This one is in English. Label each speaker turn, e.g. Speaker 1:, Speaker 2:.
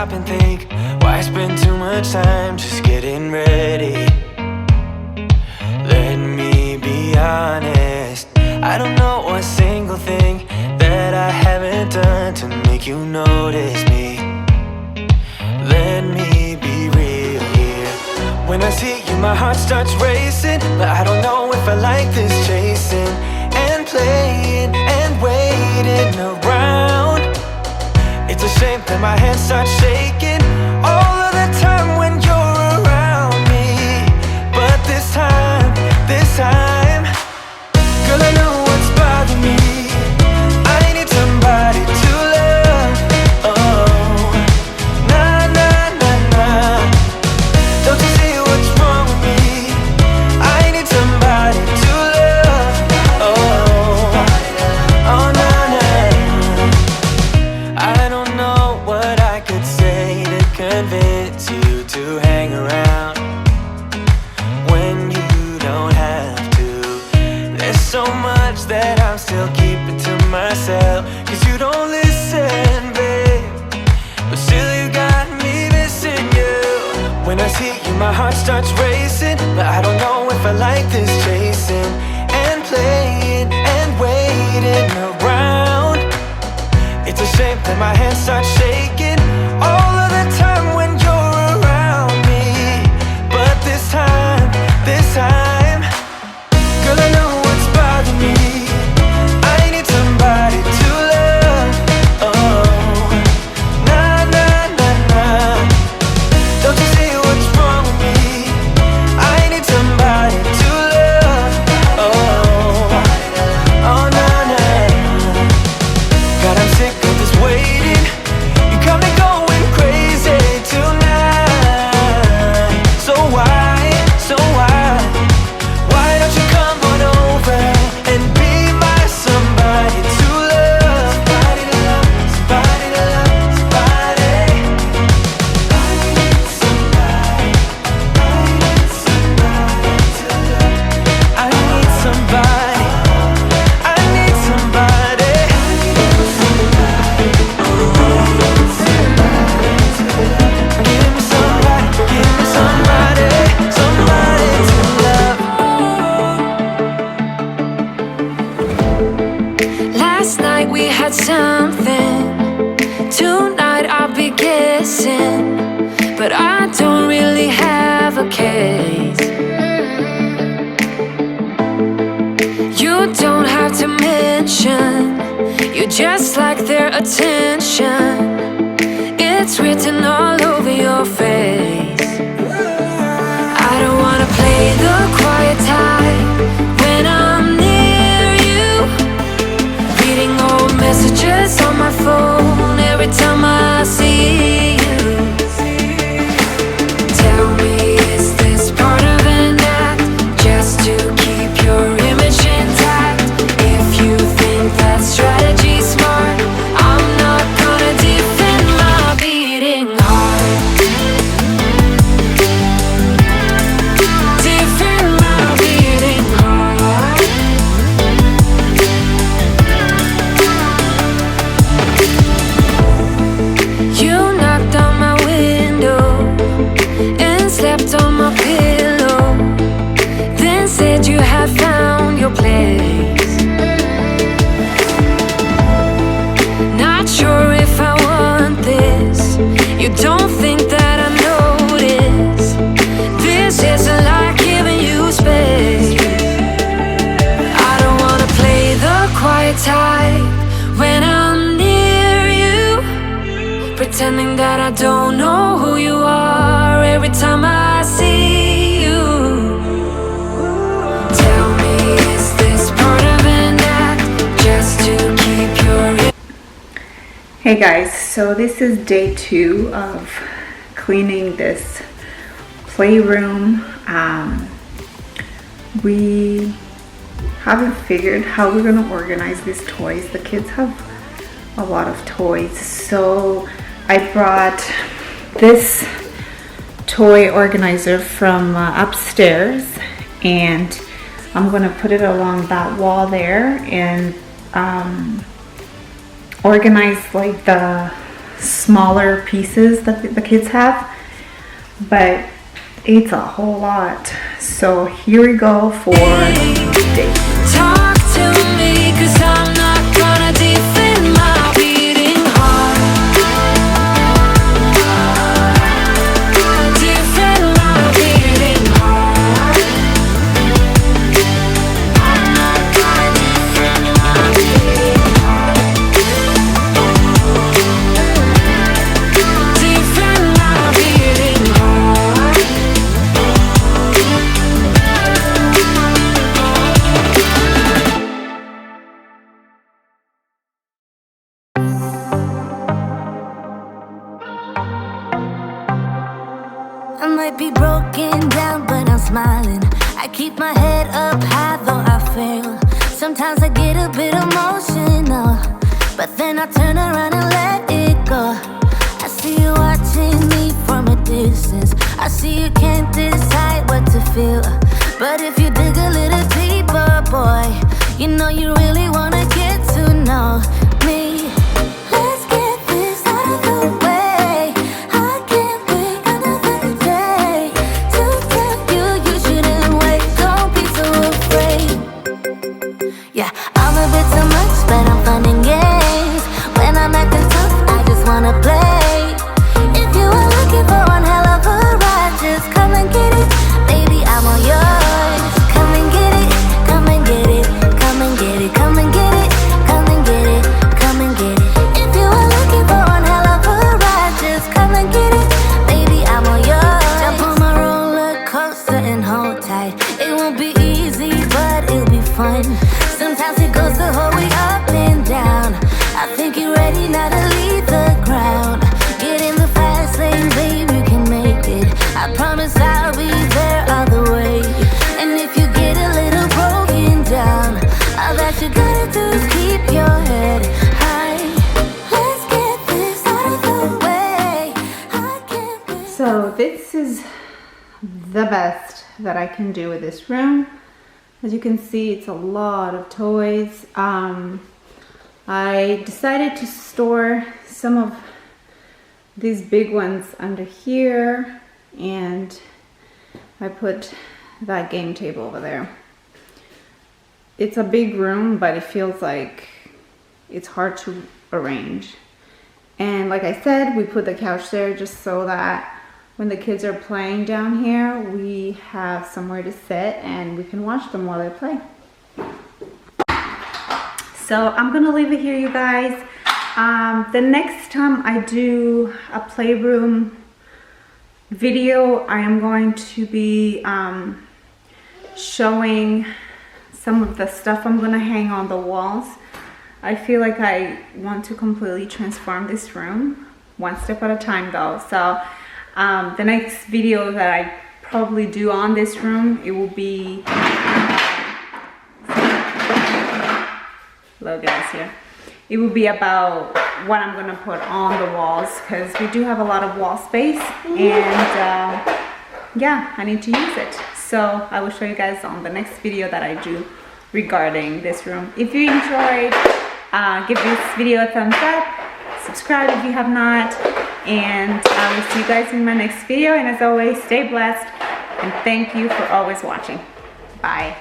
Speaker 1: stop and think, why spend too much time just getting ready? Let me be honest, I don't know a single thing that I haven't done to make you notice me. Let me be real here. When I see you, my heart starts racing, but I don't know if I like this chasing and playing and waiting around. It's a shame that my hands start shaking all of the time when you're around me. But this time, girl, I know what's bothering me. I need somebody to love. Oh, nah, nah, nah, nah. Don't you see what's wrong with me? I need somebody to love. Oh, oh, nah, nah. I don't know what I could say to convince you to hang around when you don't have to. There's so much that I'm still keeping to myself, 'cause you don't listen, babe. But still you got me missing you. When I see you, my heart starts racing, but I don't know if I like this chasing and playing and waiting around. It's a shame that my hands start shaking all of the time when you're around me. But this time, girl, I know what's bothering me. I need somebody to love. Oh, nah, nah, nah, nah. Don't you see what's wrong with me? I need somebody to love. Oh, oh, nah, nah. God, I'm sick of this waiting. You got me going crazy tonight. So why, why don't you come on over and be my somebody to love? Somebody to love, somebody to love, somebody. I need somebody, I need somebody to love. I need somebody, I need somebody. Give me somebody, somebody to love.
Speaker 2: Last night we had something. Tonight I'll be guessing, but I don't really have a case. You don't have to mention, you just like their attention. It's written all over your face. I don't wanna play the quiet type when I'm near you. Reading old messages on my phone every time I see you. Tell me, is this part of an act just to keep your image intact? If you think that strategy's smart, I'm not gonna defend my beating heart. Defend my beating heart. You knocked on my window and slept on my pillow, then said you had found your place. Not sure if I want this. You don't think that I notice. This isn't like giving you space. I don't wanna play the quiet type when I'm near you, pretending that I don't know who you are every time I see you. Tell me, is this part of an act just to keep your...
Speaker 3: Hey guys, so this is day 2 of cleaning this playroom. We haven't figured how we're gonna organize these toys. The kids have a lot of toys, so I brought this toy organizer from upstairs, and I'm gonna put it along that wall there and organize like the smaller pieces that the kids have, but it's a whole lot. So here we go for day.
Speaker 2: Talk to me, 'cause I'm not gonna defend my beating heart. Defend my beating heart. I'm not gonna defend my beating heart. Defend my beating heart. I might be broken down, but I'm smiling. I keep my head up high, though I fail. Sometimes I get a bit emotional, but then I turn around and let it go. I see you watching me from a distance. I see you can't decide what to feel, but if you dig a little deeper, boy, you know you really wanna get to know me. Let's get this out of the way. I can't wait another day to tell you you shouldn't wait. Don't be so afraid. Yeah, I'm a bit too much, but I'm fun and games. When I'm acting tough, I just wanna play. If you are looking for one hell of a ride, just come and get it. Baby, I'm all yours. Come and get it, come and get it, come and get it, come and get it, come and get it, come and get it. If you are looking for one hell of a ride, just come and get it. Baby, I'm all yours. Jump on my roller coaster and hold tight. It won't be easy, but it'll be fun. Sometimes it goes the whole way up and down. I think you're ready now to leave the ground. Get in the fast lane, babe, you can make it. I promise I'll be there all the way. And if you get a little broken down, all that you gotta do is keep your head high. Let's get this out of the way. I can't wait.
Speaker 3: So this is the best that I can do with this room. As you can see, it's a lot of toys. I decided to store some of these big ones under here, and I put that game table over there. It's a big room, but it feels like it's hard to arrange. And like I said, we put the couch there just so that when the kids are playing down here, we have somewhere to sit and we can watch them while they play. So I'm gonna leave it here, you guys. The next time I do a playroom video, I am going to be showing some of the stuff I'm gonna hang on the walls. I feel like I want to completely transform this room, one step at a time though. So the next video that I probably do on this room, it will be, hello guys here. It will be about what I'm gonna put on the walls, because we do have a lot of wall space, and yeah, I need to use it. So I will show you guys on the next video that I do regarding this room. If you enjoyed, give this video a thumbs up, subscribe if you have not, and I will see you guys in my next video. And as always, stay blessed, and thank you for always watching. Bye.